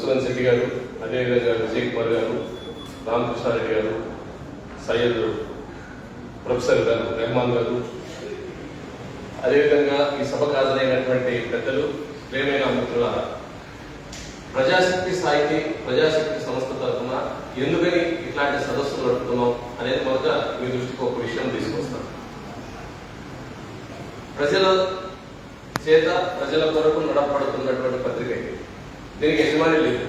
సుమన్ శెట్టి గారు, అదేవిధంగా విజయ్ కుమార్ గారు, రామకృష్ణారెడ్డి గారు, సయ్యద్ ప్రొఫెసర్ గారు, రెహమాన్ గారు, అదేవిధంగా ఈ సభకు హాజరైనటువంటి పెద్దలు, ప్రేమైన మిత్రులారా, ప్రజాశక్తి స్థాయికి ప్రజాశక్తి సంస్థ తరఫున ఎందుకని ఇట్లాంటి సదస్సులు నడుపుతున్నాం అనేది మొదట మీ దృష్టికి ఒక విషయం తీసుకొస్తాం. ప్రజల చేత ప్రజల కొరకు నడపడుతున్నటువంటి పత్రిక ఇది. దీనికి యజమాని లేదు.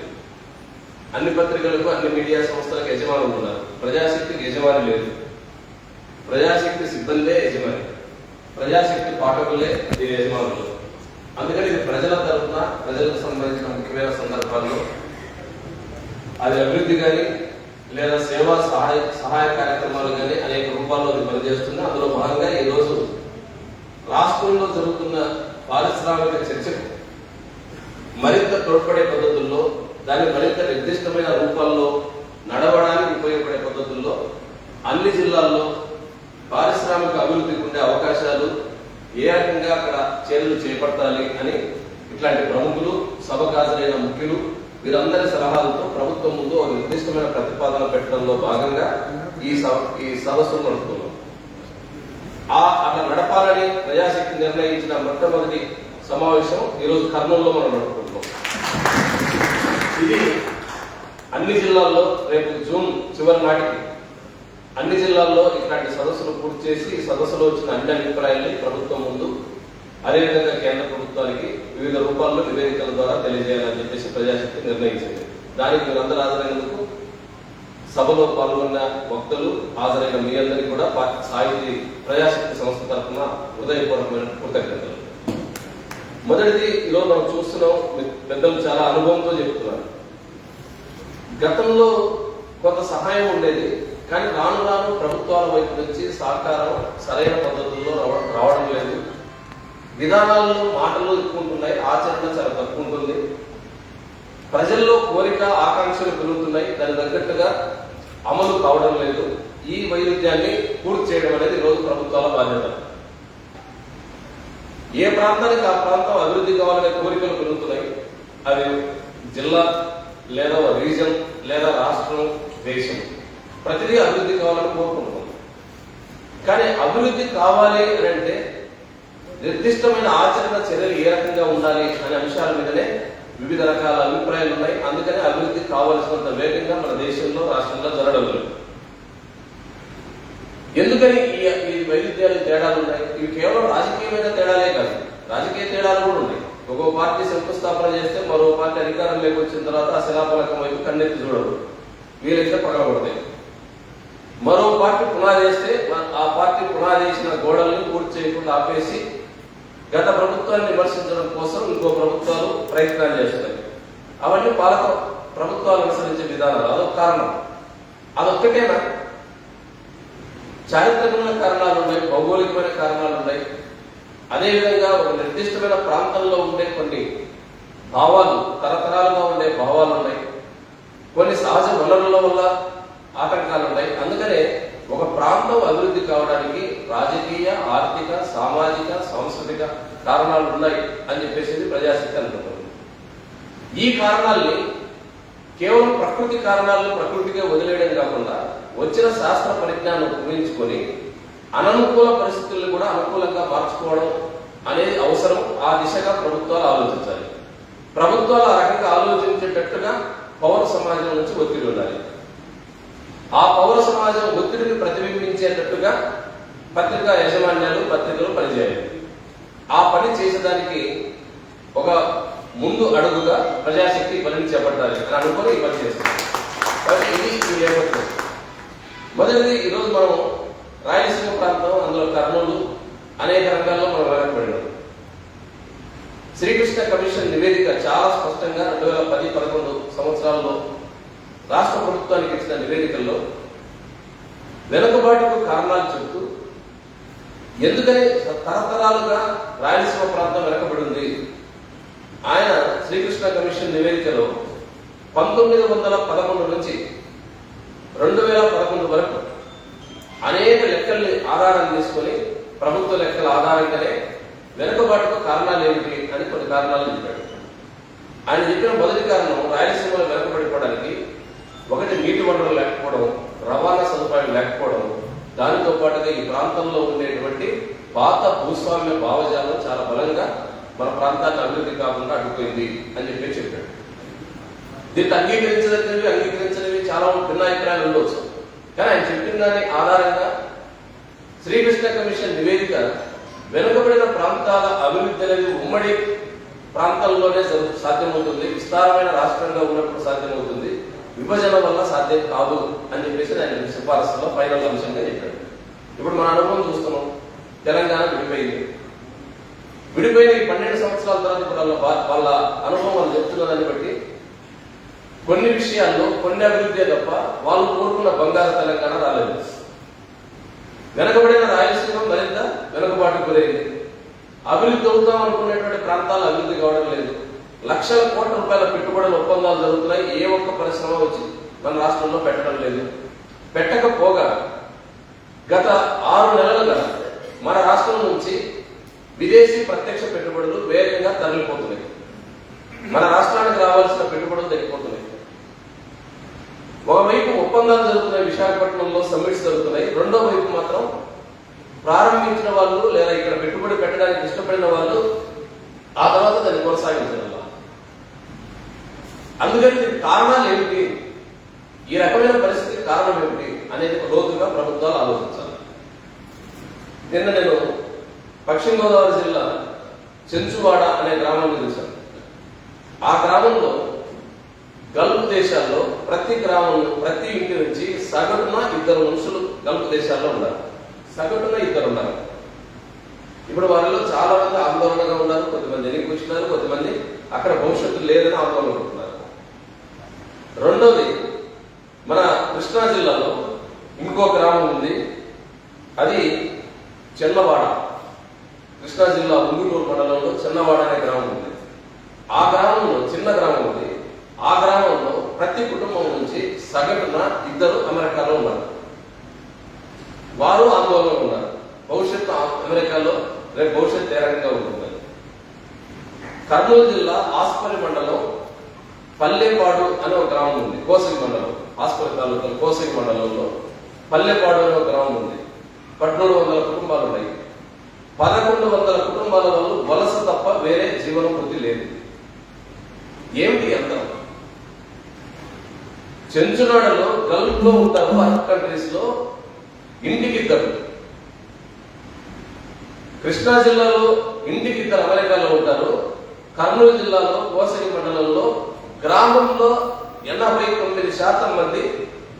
అన్ని పత్రికలకు అన్ని మీడియా సంస్థలకు యజమానులు ఉన్నారు. ప్రజాశక్తికి యజమాని లేదు. ప్రజాశక్తి సిబ్బందే యజమాని, ప్రజాశక్తి పాఠకులే దీని యజమానులు. అందుకని ఇది ప్రజల తరఫున ప్రజలకు సంబంధించిన ముఖ్యమైన సందర్భాల్లో అది అభివృద్ధి కానీ లేదా సేవా సహాయ కార్యక్రమాలు కానీ అనేక రూపాల్లో అది పనిచేస్తుంది. అందులో భాగంగా ఈరోజు రాష్ట్రంలో జరుగుతున్న పారిశ్రామిక చర్చకు మరింత తోడ్పడే పద్ధతుల్లో, దాన్ని మరింత నిర్దిష్టమైన రూపాల్లో నడవడానికి ఉపయోగపడే పద్ధతుల్లో అన్ని జిల్లాల్లో పారిశ్రామిక అభివృద్ధికి ఉండే అవకాశాలు, ఏ రకంగా అక్కడ చర్యలు చేపట్టాలి అని ఇట్లాంటి ప్రముఖులు, సభకు హాజరైన ముఖ్యులు వీరందరి సలహాలతో ప్రభుత్వం ముందు ఒక నిర్దిష్టమైన ప్రతిపాదన పెట్టడంలో భాగంగా ఈ సదస్సును నడుపుతున్నాం. అట్లా నడపాలని ప్రజాశక్తి నిర్ణయించిన మొట్టమొదటి సమావేశం ఈరోజు కర్నూలులో మనం నడుపుకుంటున్నాం. ఇది అన్ని జిల్లాల్లో రేపు జూన్ చివరి నాటికి అన్ని జిల్లాల్లో ఇట్లాంటి సదస్సులు పూర్తి చేసి ఈ సదస్సులో వచ్చిన అన్ని అభిప్రాయాల్ని ప్రభుత్వం ముందు, అదేవిధంగా కేంద్ర ప్రభుత్వానికి వివిధ రూపాల్లో నివేదికల ద్వారా తెలియజేయాలని చెప్పేసి ప్రజాశక్తి నిర్ణయించింది. దానికి మీరందరూ హాజరైనందుకు, సభలో పాల్గొన్న వక్తలు, హాజరైన మీ అందరికీ కూడా సాహితీ ప్రజాశక్తి సంస్థ తరఫున హృదయపూర్వకమైన కృతజ్ఞతలు. మొదటిది, ఈరోజు మనం చూస్తున్నాం, పెద్దలు చాలా అనుభవంతో చెప్తున్నారు. గతంలో కొంత సహాయం ఉండేది, కానీ రాను రాను ప్రభుత్వాల వైపు నుంచి సహకారం సరైన పద్ధతుల్లో రావడం లేదు. విధానాల్లో మాటలు ఎక్కువ ఉంటున్నాయి, ఆచరణ చాలా తక్కువ ఉంటుంది. ప్రజల్లో కోరిక, ఆకాంక్షలు పెరుగుతున్నాయి, దాని తగ్గట్టుగా అమలు కావడం లేదు. ఈ వైరుధ్యాన్ని పూర్తి చేయడం అనేది ఈరోజు ప్రభుత్వాల బాధ్యత. ఏ ప్రాంతానికి ఆ ప్రాంతం అభివృద్ధి కావాలనే కోరికలు పెరుగుతున్నాయి. అది జిల్లా లేదా రీజన్ లేదా రాష్ట్రం, దేశం, ప్రతిదీ అభివృద్ధి కావాలని కోరుకుంటున్నాం. కానీ అభివృద్ధి కావాలి అని అంటే నిర్దిష్టమైన ఆచరణ చర్యలు ఏ రకంగా ఉండాలి అనే అంశాల మీదనే వివిధ రకాల అభిప్రాయాలు ఉన్నాయి. అందుకని అభివృద్ధి కావాల్సినంత వేగంగా మన దేశంలో, రాష్ట్రంలో జరగడం లేదు. ఎందుకని ఈ వైవిధ్యాలు, తేడాలు ఉన్నాయి? ఇవి కేవలం రాజకీయమైన తేడాలే కాదు, రాజకీయ తేడాలు కూడా ఉన్నాయి. ఒక్కో పార్టీ శంకుస్థాపన చేస్తే మరో పార్టీ అధికారంలోకి వచ్చిన తర్వాత ఆ శిలాఫలకం వైపు కన్నెత్తి చూడరు, వీలైతే పగలబడతాయి. మరో పార్టీ పునాది వేస్తే ఆ పార్టీ పునాది వేసిన గోడల్ని పూర్తి చేయకుండా ఆపేసి గత ప్రభుత్వాన్ని విమర్శించడం కోసం ఇంకో ప్రభుత్వాలు ప్రయత్నాలు చేస్తున్నాయి. అవన్నీ పాలక ప్రభుత్వాలు అనుసరించే విధానాలు. అదొక కారణం. అదొక్కటేనా? చారిత్రకమైన కారణాలు ఉన్నాయి, భౌగోళికమైన కారణాలు ఉన్నాయి. అదేవిధంగా ఒక నిర్దిష్టమైన ప్రాంతంలో ఉండే కొన్ని భావాలు, తరతరాలుగా ఉండే భావాలు ఉన్నాయి. కొన్ని సహజ వనరుల వల్ల ఆటంకాలు ఉన్నాయి. అందుకనే ఒక ప్రాంతం అభివృద్ధి కావడానికి రాజకీయ, ఆర్థిక, సామాజిక, సాంస్కృతిక కారణాలు ఉన్నాయి అని చెప్పేసి ప్రజాశక్తి అనుకుంటుంది. ఈ కారణాల్ని కేవలం ప్రకృతి కారణాలను ప్రకృతిగా వదిలేయడం కాకుండా వచ్చిన శాస్త్ర పరిజ్ఞానం ఉపయోగించుకొని అననుకూల పరిస్థితులను కూడా అనుకూలంగా మార్చుకోవడం అనేది అవసరం. ఆ దిశగా ప్రభుత్వాలు ఆలోచించాలి. ప్రభుత్వాలు ఆ రకంగా ఆలోచించేటట్టుగా పౌర సమాజం నుంచి ఒత్తిడి ఉండాలి. ఆ పౌర సమాజం ఒత్తిడిని ప్రతిబింబించేటట్టుగా పత్రికా యాజమాన్యాలు, పత్రికలు పనిచేయాలి. ఆ పని చేసేదానికి ఒక ముందు అడుగుగా ప్రజాశక్తి పనిని చేపట్టాలి అని అనుకుని ఈ పని చేస్తాం. కాబట్టి ఇది ఈ నేపథ్యం. మొదటిది, ఈరోజు మనం రాయలసీమ ప్రాంతం, అందులో కర్నూలు, అనేక రంగాల్లో మనం వెనకబడినాం. శ్రీకృష్ణ కమిషన్ నివేదిక చాలా స్పష్టంగా 2010-11 సంవత్సరాల్లో రాష్ట్ర ప్రభుత్వానికి ఇచ్చిన నివేదికల్లో వెనుకబాటుకు కారణాలు చెబుతూ, ఎందుకని తరతరాలుగా రాయలసీమ ప్రాంతం వెనకబడి ఉంది. ఆయన శ్రీకృష్ణ కమిషన్ నివేదికలో 1911 నుంచి 2011 వరకు అనేక లెక్కల్ని ఆధారం తీసుకొని ప్రభుత్వ లెక్కల ఆధారంగానే వెనుకబాటుకు కారణాలు ఏమిటి అని కొన్ని కారణాలు చెప్పాడు. ఆయన చెప్పిన మొదటి కారణం రాయలసీమ వనరులు లేకపోవడం, రవాణా సదుపాయం లేకపోవడం, దానితో పాటుగా ఈ ప్రాంతంలో ఉండేటువంటి పాత భూస్వామ్య భావజాలం చాలా బలంగా మన ప్రాంతాన్ని అభివృద్ధి కాకుండా అడ్డుపోయింది అని చెప్పాడు. దీన్ని అంగీకరించదగినవి అంగీకరించనివి చాలా భిన్నాభిప్రాయాలు ఉండవచ్చు. కానీ ఆయన చెప్పిన దాని ఆధారంగా శ్రీకృష్ణ కమిషన్ నివేదిక వెనుకబడిన ప్రాంతాల అభివృద్ధి అనేది ఉమ్మడి ప్రాంతాల్లోనే సాధ్యమవుతుంది, విస్తారమైన రాష్ట్రంగా ఉన్నప్పుడు సాధ్యమవుతుంది, విభజన వల్ల సాధ్యం కాదు అని చెప్పేసి ఆయన సిఫారసులో ఫైనల్ అంశంగా చెప్పాడు. ఇప్పుడు మన అనుభవం చూస్తున్నాం. తెలంగాణ విడిపోయిన ఈ 12 సంవత్సరాల తర్వాత ఇప్పుడు వాళ్ళ అనుభవం వాళ్ళు చెప్తున్న దాన్ని బట్టి కొన్ని విషయాల్లో కొన్ని అభివృద్ధి తప్ప వాళ్ళు కోరుకున్న బంగారు తెలంగాణ రాలేదు. వెనకబడిన రాయలసీమ మరింత వెనుకబాటు గురైంది. అభివృద్ధి అవుతాం అనుకునేటువంటి ప్రాంతాలు అభివృద్ధి కావడం లేదు. లక్షల కోట్ల రూపాయల పెట్టుబడుల ఒప్పందాలు జరుగుతున్నాయి. ఏ ఒక్క పరిశ్రమ వచ్చి మన రాష్ట్రంలో పెట్టడం లేదు. పెట్టకపోగా గత 6 నెలలుగా మన రాష్ట్రం నుంచి విదేశీ ప్రత్యక్ష పెట్టుబడులు వేగంగా తరలిపోతున్నాయి. మన రాష్ట్రానికి రావాల్సిన పెట్టుబడులు తగ్గిపోతున్నాయి. ఒకవైపు ఒప్పందాలు జరుగుతున్నాయి, విశాఖపట్నంలో సమ్మిట్స్ జరుగుతున్నాయి. రెండో వైపు మాత్రం ప్రారంభించిన వాళ్ళు లేదా ఇక్కడ పెట్టుబడి పెట్టడానికి ఇష్టపడిన వాళ్ళు ఆ తర్వాత దాన్ని కొనసాగించడం. అందుకని దీనికి కారణాలు ఏమిటి, ఈ రకమైన పరిస్థితికి కారణం ఏమిటి అనేది లోతుగా ప్రభుత్వాలు ఆలోచించాలి. నిన్న నేను పశ్చిమ గోదావరి జిల్లా చెంచువాడ అనే గ్రామాన్ని చూశాను. ఆ గ్రామంలో గల్ఫ్ దేశాల్లో ప్రతి ఇంటి నుంచి సగటున 2 మనుషులు గల్ఫ్ దేశాల్లో ఉన్నారు. సగటున 2 ఉన్నారు. ఇప్పుడు వారిలో చాలా మంది ఆందోళనగా ఉన్నారు. కొంతమంది ఎన్నిక వచ్చినారు, కొంతమంది అక్కడ భవిష్యత్తు లేదని ఆందోళన పడుతున్నారు. రెండోది, మన కృష్ణా జిల్లాలో ఇంకో గ్రామం ఉంది, అది చెన్నవాడ. కృష్ణా జిల్లా ఉంగుటూరు మండలంలో చెన్నవాడ అనే గ్రామం ఉంది. ఆ గ్రామంలో చిన్న గ్రామం ఉంది. ఆ గ్రామంలో ప్రతి కుటుంబం నుంచి సగటున 2 అమెరికాలో ఉన్నారు. వారు ఆందోళనలో ఉన్నారు. భవిష్యత్తు అమెరికాలో రేపు భవిష్యత్తు ఏ రకంగా ఉంటుంది. కర్నూలు జిల్లా ఆస్పరి మండలం పల్లెపాడు అనే ఒక గ్రామం ఉంది. కోసగి మండలం, ఆస్పరి తాలూకా కోసగి మండలంలో పల్లెపాడు అనే ఒక గ్రామం ఉంది. 1700 కుటుంబాలు ఉన్నాయి. 1100 కుటుంబాల వాళ్ళు వలస తప్ప వేరే జీవనోపాధి లేదు. ఏమిటి అంతం? చెంచునాడలో గల్ఫ్ లో ఉంటారు, అరబ్ కంట్రీస్ లో ఇంటికి 2. కృష్ణా జిల్లాలో ఇంటికి 2 అమెరికాలో ఉంటారు. కర్నూలు జిల్లాలో కోసగి మండలంలో గ్రామంలో 89% మంది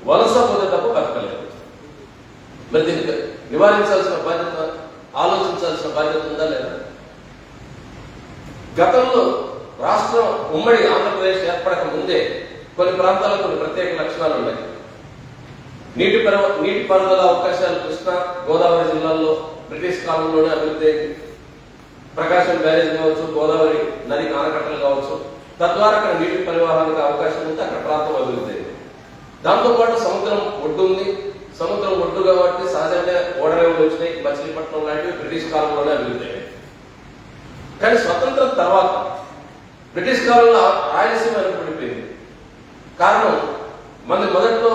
వలస పొందే తప్ప బతకలేదు. మరి దీనికి నివారించాల్సిన బాధ్యత, ఆలోచించాల్సిన బాధ్యత ఉందా లేదా? గతంలో రాష్ట్రం ఉమ్మడి ఆంధ్రప్రదేశ్ ఏర్పడక ముందే కొన్ని ప్రాంతాలకు కొన్ని ప్రత్యేక లక్షణాలు ఉన్నాయి. నీటి పారుదల అవకాశాలు కృష్ణా గోదావరి జిల్లాల్లో బ్రిటిష్ కాలంలోనే అభివృద్ధి అయింది. ప్రకాశం బ్యారేజ్ కావచ్చు, గోదావరి నది ఆనకట్టలు కావచ్చు, తద్వారా అక్కడ నీటి పరివాహానికి అవకాశం ఉంటే అక్కడ ప్రాంతం అభివృద్ధి అయింది. దాంతోపాటు సముద్రం ఒడ్డు ఉంది. సముద్రం ఒడ్డు కాబట్టి సహజంగా ఓడరేవులు వచ్చినాయి. మచిలీపట్నం లాంటివి బ్రిటిష్ కాలంలోనే అభివృద్ధి అయ్యాయి. కానీ స్వతంత్రం తర్వాత బ్రిటిష్ కాలంలో రాయలసీమ వెనుకబడిపోయింది. కారణం, మొదట్లో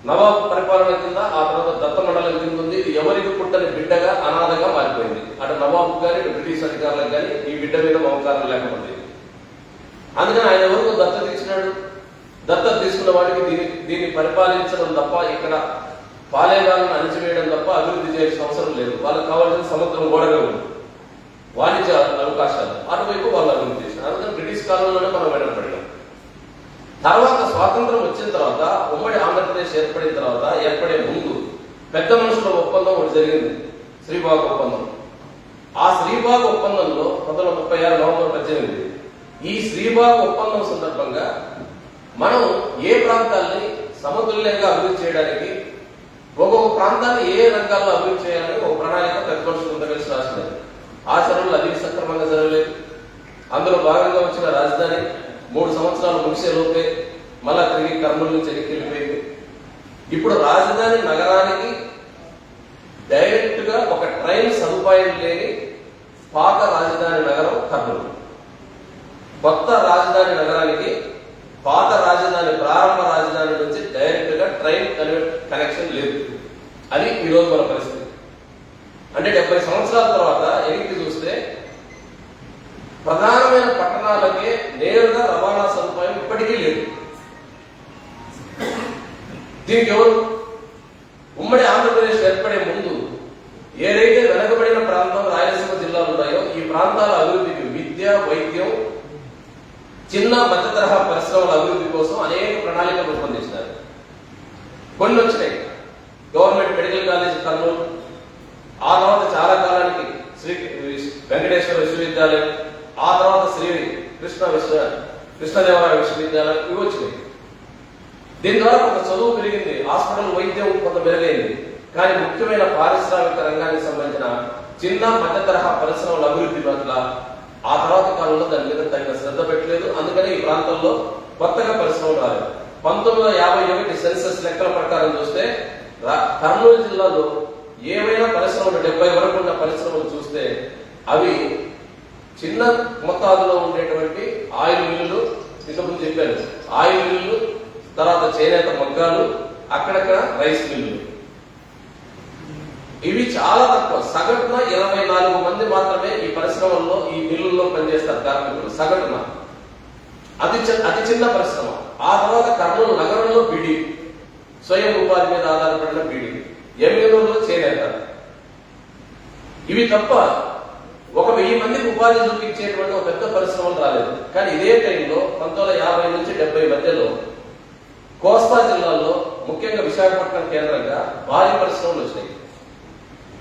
నవాబు పరిపాలన కింద, ఆ తర్వాత దత్త మండలం కింద ఉంది. ఇది ఎవరికి పుట్టని బిడ్డగా అనాథగా మారిపోయింది. అటు నవాబు కానీ ఇటు బ్రిటిష్ అధికారులకు కానీ ఈ బిడ్డ మీద మమకారం లేకపోయింది. అందుకని ఆయన ఎవరికో దత్తత ఇచ్చినాడు. దత్తత తీసుకున్న వాడికి దీన్ని పరిపాలించడం తప్ప, ఇక్కడ పాలేగాలను అణిచివేయడం తప్ప అభివృద్ధి చేయాల్సిన అవసరం లేదు. వాళ్ళకి కావాల్సిన సముద్రం గోడగా ఉంది, వాణిజ్య అవకాశాలు, అటువైపు వాళ్ళు అభివృద్ధి చేసినారు. అందుకని బ్రిటిష్ కాలంలోనే మనం వెనకబడినాం. తర్వాత స్వాతంత్రం వచ్చిన తర్వాత, ఉమ్మడి ఆంధ్రప్రదేశ్ ఏర్పడిన తర్వాత, ఏర్పడే ముందు పెద్ద మనుషుల ఒప్పందం ఒకటి జరిగింది, శ్రీబాగ్ ఒప్పందం. ఆ శ్రీబాగ్ ఒప్పందంలో 1936 నవంబర్ 18 ఈ శ్రీబాగ్ ఒప్పందం సందర్భంగా మనం ఏ ప్రాంతాన్ని సమతుల్యంగా అభివృద్ధి చేయడానికి, ఒక్కొక్క ప్రాంతాన్ని ఏ రంగాల్లో అభివృద్ధి చేయాలని ఒక ప్రణాళిక పెద్ద మనుషులు కలిసి రాసినారు. ఆచరణలు అది సక్రమంగా జరగలేదు. అందులో భాగంగా వచ్చిన రాజధాని 3 సంవత్సరాలు ముగిసే లోపే మళ్ళా తిరిగి కర్నూలు నుంచి వెళ్ళిపోయింది. ఇప్పుడు రాజధాని నగరానికి డైరెక్ట్ గా ఒక ట్రైన్ సదుపాయం లేని పాత రాజధాని నగరం కర్నూలు. కొత్త రాజధాని నగరానికి పాత రాజధాని, ప్రారంభ రాజధాని నుంచి డైరెక్ట్ ట్రైన్ కనెక్షన్ లేదు. అది ఈరోజు మన పరిస్థితి. అంటే 70 సంవత్సరాల తర్వాత ఎన్నికలు చూస్తే ప్రధానమైన పట్టణాలకే నేరుగా రవాణా సదుపాయం ఇప్పటికీ లేదు. దీనికి ఎవరు? ఉమ్మడి ఆంధ్రప్రదేశ్ ఏర్పడే ముందు ఏదైతే వెనకబడిన ప్రాంతం రాయలసీమ జిల్లాలు ఉన్నాయో ఈ ప్రాంతాల అభివృద్ధికి విద్య, వైద్యం, చిన్న మధ్య తరహా పరిశ్రమల అభివృద్ధి కోసం అనేక ప్రణాళికలు రూపొందించినారు. కొన్ని వచ్చినాయి. గవర్నమెంట్ మెడికల్ కాలేజ్ కర్నూలు, ఆ తర్వాత చాలా కాలానికి శ్రీ వెంకటేశ్వర విశ్వవిద్యాలయం, ఆ తర్వాత శ్రీ కృష్ణదేవరాయ విశ్వవిద్యాలయం, ఇవి వచ్చినాయి. దీని ద్వారా కొంత చదువు పెరిగింది, హాస్పిటల్ వైద్యం కొంత మెరుగైంది. కానీ ముఖ్యమైన పారిశ్రామిక రంగానికి సంబంధించిన చిన్న మధ్య తరహా పరిశ్రమల అభివృద్ధి పట్ల ఆ తర్వాత కాలంలో దాని మీద తగిన శ్రద్ధ పెట్టలేదు. అందుకని ఈ ప్రాంతంలో కొత్తగా పరిశ్రమలు రాలేదు. 1951 సెన్సస్ లెక్కల ప్రకారం చూస్తే కర్నూలు జిల్లాలో ఏవైనా పరిశ్రమలు 70 వరకు ఉన్న పరిశ్రమలు చూస్తే అవి చిన్న మొత్తాదులో ఉండేటువంటి ఆయిల్ మిల్లులు, ఇంతకుముందు చెప్పాను, ఆయిల్ మిల్లులు, తర్వాత చేనేత మగ్గాలు, అక్కడక్కడ రైస్ మిల్లులు, ఇవి చాలా తక్కువ. సగటున 24 మంది మాత్రమే ఈ పరిశ్రమల్లో, ఈ మిల్లుల్లో పనిచేస్తారు కార్మికులు సగటున. అతి చిన్న పరిశ్రమ. ఆ తర్వాత కర్నూలు నగరంలో బిడి, స్వయం ఉపాధి మీద ఆధారపడిన బిడి, ఎమ్మెల్యేలో చేనేత, ఇవి తప్ప 1000 మందికి ఉపాధి చూపించేటువంటి ఒక పెద్ద పరిశ్రమలు రాలేదు. కానీ ఇదే టైంలో 1950 నుంచి 70 మధ్యలో కోస్తా జిల్లాలో, ముఖ్యంగా విశాఖపట్నం కేంద్రంగా భారీ పరిశ్రమలు వచ్చినాయి.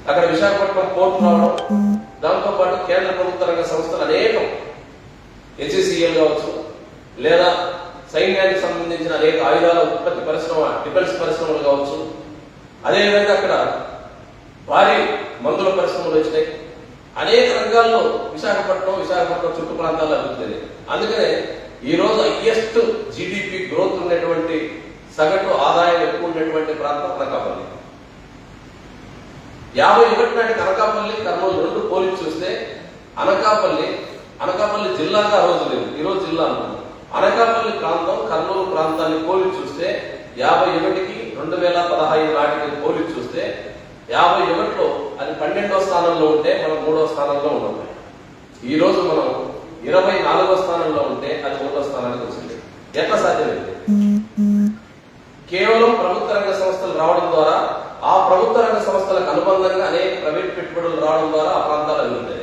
అక్కడ విశాఖపట్నం పోర్టు రావడం, దాంతో పాటు కేంద్ర ప్రభుత్వ రంగ సంస్థలు అనేకం, HCL కావచ్చు, లేదా సైన్యానికి సంబంధించిన అనేక ఆయుధాల ఉత్పత్తి పరిశ్రమ, డిఫెన్స్ పరిశ్రమలు కావచ్చు, అదేవిధంగా అక్కడ భారీ మందుల పరిశ్రమలు వచ్చినాయి. అనేక రంగాల్లో విశాఖపట్నం చుట్టూ ప్రాంతాల్లో అభివృద్ధి. అందుకనే ఈ రోజు హైయెస్ట్ GDP గ్రోత్ ఉన్నటువంటి, సగటు ఆదాయం ఎక్కువ ఉన్నటువంటి ప్రాంతం అనకాపల్లి. 51 నాటి అనకాపల్లి, కర్నూలు రెండు పోలిసి చూస్తే అనకాపల్లి జిల్లాగా ఆ రోజు లేదు, ఈరోజు జిల్లా అన్నాను. అనకాపల్లి ప్రాంతం కర్నూలు ప్రాంతాన్ని పోలిసి చూస్తే 51కి 2015 నాటికి పోలిసి చూస్తే 51లో అది 12వ స్థానంలో ఉంటే మనం 3వ స్థానంలో ఉన్నాం. ఈ రోజు మనం 24వ స్థానంలో ఉంటే అది 1వ స్థానానికి వచ్చింది. ఎట్లా సాధ్యమైంది? కేవలం ప్రభుత్వ రంగ సంస్థలు రావడం ద్వారా, ఆ ప్రభుత్వ రంగ సంస్థలకు అనుబంధంగా అనేక ప్రైవేట్ పెట్టుబడులు రావడం ద్వారా ఆ ప్రాంతాలు అభివృద్ధి.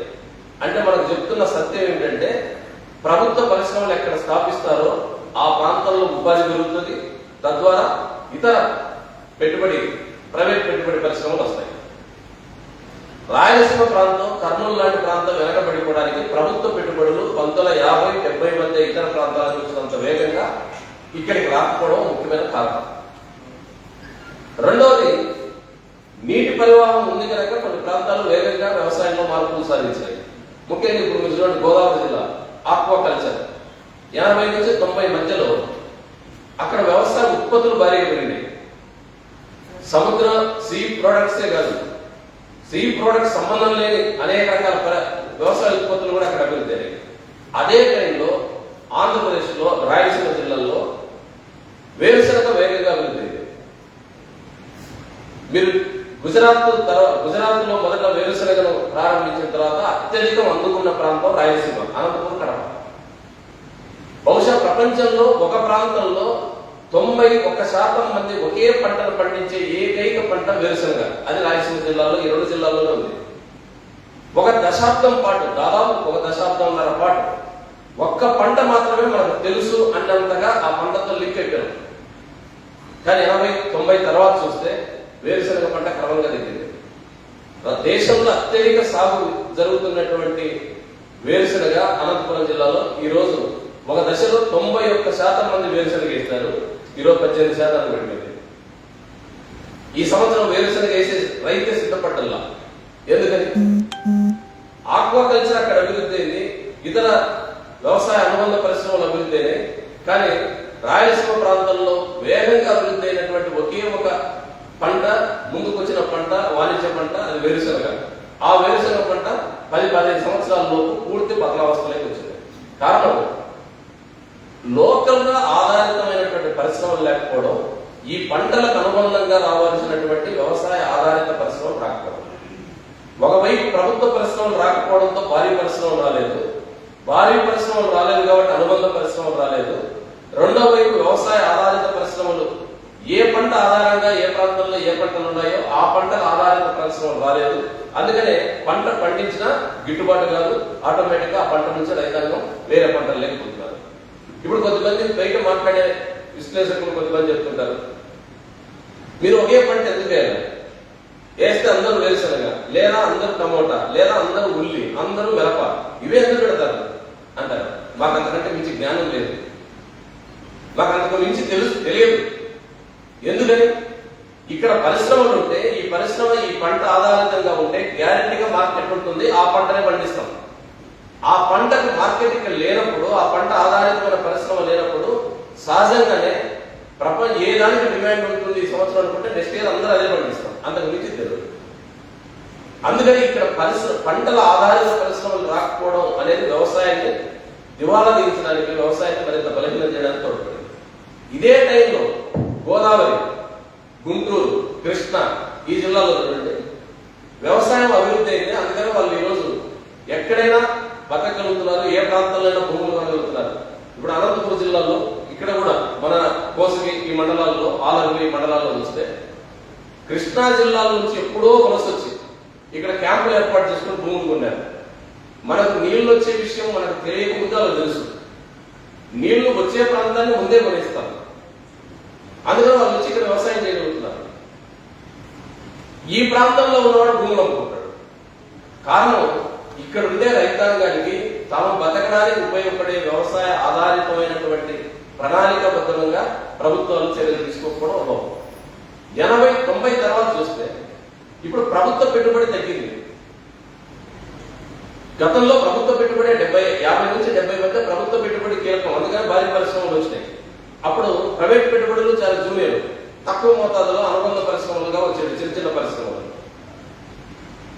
అంటే మనకు చెప్తున్న సత్యం ఏంటంటే, ప్రభుత్వ పరిశ్రమలు ఎక్కడ స్థాపిస్తారో ఆ ప్రాంతంలో ఉపాధి పెరుగుతుంది, తద్వారా ఇతర ప్రైవేట్ పెట్టుబడి పరిశ్రమలు వస్తాయి. రాయలసీమ ప్రాంతం, కర్నూలు లాంటి ప్రాంతం వెనకబడిపోవడానికి ప్రభుత్వ పెట్టుబడులు 1950-70 మధ్య ఇతర ప్రాంతాలకు వచ్చినంత వేగంగా ఇక్కడికి రాకపోవడం ముఖ్యమైన కారణం. రెండవది, నీటి పరివాహం ఉంది కనుక కొన్ని ప్రాంతాలు వేగంగా వ్యవసాయంలో మార్పులు సాధించాయి. ముఖ్యంగా ఇప్పుడు మీరు చూడండి, గోదావరి జిల్లా ఆక్వాకల్చర్ 80 నుంచి 90 మధ్యలో అక్కడ వ్యవసాయ ఉత్పత్తులు భారీగా పెరిగినాయి. సముద్ర సీ ప్రొడక్ట్సే కాదు, సీ ప్రొడక్ట్స్ సంబంధం లేని అనేక రకాల వ్యవసాయ ఉత్పత్తులు కూడా అక్కడ అభివృద్ధి అయ్యాయి. అదే టైంలో ఆంధ్రప్రదేశ్లో రాయలసీమ జిల్లాల్లో వేరుశనగ వేగంగా అభివృద్ధి అయింది. మీరు గుజరాత్ లో మొదట వేరుశనగను ప్రారంభించిన తర్వాత అత్యధికం అందుకున్న ప్రాంతం రాయలసీమ, అనంతపురం, కడప. బహుశా ప్రపంచంలో ఒక ప్రాంతంలో 91% మంది ఒకే పంటను పండించే ఏకైక పంట వేరుశనగ, అది రాయలసీమ జిల్లాలో, ఈ 2 జిల్లాల్లోనే ఉంది. ఒక దశాబ్దం పాటు, దాదాపు 1 దశాబ్దంన్నర పాటు ఒక్క పంట మాత్రమే మనకు తెలుసు అన్నంతగా ఆ పంటతో లింక్ అయిపోయారు. కానీ 80-90 తర్వాత చూస్తే వేరుశనగ పంట క్రమంగా తగ్గింది. దేశంలో అత్యధిక సాగు జరుగుతున్నటువంటి వేరుశనగ అనంతపురం జిల్లాలో ఈ రోజు ఒక దశలో 91% మంది వేరుశనగ వేస్తారు, ఈరోజు 18% పెట్టింది. ఈ సంవత్సరం వేరుశనగ వేసే రైతే సిద్ధపడ్డల్లా. ఎందుకని? ఆక్వాకల్చర్ అక్కడ అభివృద్ధి అయింది, ఇతర వ్యవసాయ అనుబంధ పరిశ్రమలు అభివృద్ధి అయినాయి. కానీ రాయలసీమ ప్రాంతంలో వేగంగా అభివృద్ధి అయినటువంటి ఒకే ఒక పంట, ముందుకొచ్చిన పంట, వాణిజ్య పంట, అది వేరుశనగ. ఆ వేరుశనగ పంట 10-15 సంవత్సరాల లోపు పూర్తి పతనావస్థలోకి వచ్చింది. కారణం లోకల్ గా ఆధారితమైనటువంటి పరిశ్రమలు లేకపోవడం, ఈ పంటలకు అనుబంధంగా రావాల్సినటువంటి వ్యవసాయ ఆధారిత పరిశ్రమలు రాకపోవడం. ఒకవైపు ప్రభుత్వ పరిశ్రమలు రాకపోవడంతో భారీ పరిశ్రమలు రాలేదు, భారీ పరిశ్రమలు రాలేదు కాబట్టి అనుబంధ పరిశ్రమలు రాలేదు. రెండో వైపు వ్యవసాయ ఆధారిత పరిశ్రమలు ఏ పంట ఆధారంగా ఏ ప్రాంతంలో ఏ పంటలు ఉన్నాయో ఆ పంటల ఆధారిత పరిశ్రమలు రాలేదు. అందుకనే పంట పండించినా గిట్టుబాటు కాదు, ఆటోమేటిక్ గా ఆ పంట నుంచి రైతాంగం వేరే పంటలు లేకపోతున్నారు. ఇప్పుడు కొంతమంది బయట మాట్లాడే విశ్లేషకులు కొంతమంది చెప్తుంటారు, మీరు ఒకే పంట ఎందుకు వేయాలి, వేస్తే అందరూ వేరుశనగ, లేదా అందరూ టమోటా, లేదా అందరూ ఉల్లి, అందరూ మిరప, ఇవే ఎందుకు పెడతారు అంటారు. మాకు అంతకంటే మించి జ్ఞానం లేదు, మాకు అంతకు మించి తెలియదు. ఎందుకని ఇక్కడ పరిశ్రమలు ఉంటే ఈ పరిశ్రమ ఈ పంట ఆధారితంగా ఉంటే గ్యారెంటీగా మార్కెట్ ఉంటుంది, ఆ పంటనే పండిస్తాం. ఆ పంటకు మార్కెట్ ఇక్కడ లేనప్పుడు, ఆ పంట ఆధారితమైన పరిశ్రమ లేనప్పుడు సహజంగానే ప్రపంచం ఏ దానికి డిమాండ్ ఉంటుంది ఈ సంవత్సరం అనుకుంటే నెక్స్ట్ ఇయర్ అందరూ అదే పండిస్తాం, అంతకు మించి తెలియదు. అందుకని ఇక్కడ పంటల ఆధారిత పరిశ్రమలు రాకపోవడం అనేది వ్యవసాయాన్ని దివాలా తీయించడానికి, వ్యవసాయాన్ని మరింత బలహీనం చేయడానికి తోడ్పడింది. ఇదే టైంలో గోదావరి, గుంటూరు, కృష్ణా ఈ జిల్లాలో చూడండి వ్యవసాయం అభివృద్ధి అయితే, అందుకని వాళ్ళు ఈరోజు ఎక్కడైనా బతకగలుగుతున్నారు, ఏ ప్రాంతాల్లో భూములు కొనగలుగుతున్నారు. ఇప్పుడు అనంతపురం జిల్లాలో ఇక్కడ కూడా మన కోసగి ఈ మండలాల్లో, ఆలూరు ఈ మండలాల్లో చూస్తే కృష్ణా జిల్లాల నుంచి ఎప్పుడో వలస వచ్చి ఇక్కడ క్యాంపులు ఏర్పాటు చేసుకుని భూములు కొన్నారు. మనకు నీళ్లు వచ్చే విషయం మనకు తెలియకుండా వాళ్ళకి తెలుసు, నీళ్లు వచ్చే ప్రాంతాన్ని ముందే కొనిస్తారు. అందుకని వాళ్ళు వచ్చి ఇక్కడ వ్యవసాయం చేయగలుగుతున్నారు. ఈ ప్రాంతంలో ఉన్నవాడు భూములు అమ్ముకుంటాడు. కారణం ఇక్కడ ఉండే రైతాంగానికి తాము బతకడానికి ఉపయోగపడే వ్యవసాయ ఆధారితమైనటువంటి ప్రణాళికాబద్ధంగా ప్రభుత్వాలు చర్యలు తీసుకోకపోవడం అభావం. 80-90 తర్వాత చూస్తే ఇప్పుడు ప్రభుత్వ పెట్టుబడి తగ్గింది. గతంలో ప్రభుత్వ పెట్టుబడి 50 నుంచి 70 మధ్య ప్రభుత్వ పెట్టుబడి కీలకం, అందుకని భారీ పరిశ్రమలు వచ్చినాయి. అప్పుడు ప్రైవేట్ పెట్టుబడులు చాలా జూనియర్, తక్కువ మోతాదులో అనుబంధ పరిశ్రమలుగా వచ్చేది, చిన్న చిన్న పరిశ్రమలు.